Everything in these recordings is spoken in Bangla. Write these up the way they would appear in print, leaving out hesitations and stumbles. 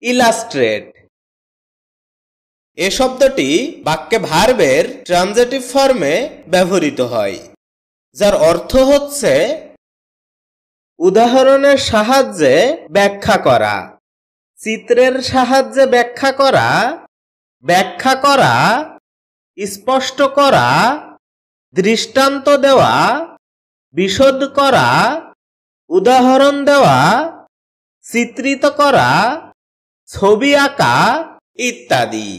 ইলাস্ট্রেট। এ শব্দটি বাক্যে ভার্বের ট্রানজিটিভ ফর্মে ব্যবহৃত হয়, যার অর্থ হচ্ছে উদাহরণের সাহায্যে ব্যাখ্যা করা, চিত্রের সাহায্যে ব্যাখ্যা করা, ব্যাখ্যা করা, স্পষ্ট করা, দৃষ্টান্ত দেওয়া, বিশদ করা, উদাহরণ দেওয়া, চিত্রিত করা, ছবি আঁকা ইত্যাদি।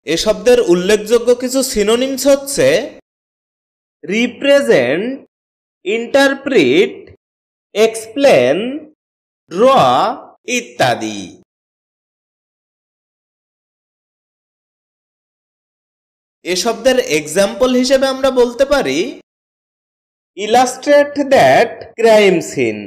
এ শব্দের উল্লেখযোগ্য কিছু সিনোনিমস হচ্ছে রিপ্রেজেন্ট, ইন্টারপ্রিট, এক্সপ্লেন, ড্র ইত্যাদি। এ শব্দের এক্সাম্পল হিসেবে আমরা বলতে পারি ইলাস্ট্রেট দ্যাট ক্রাইম সিন।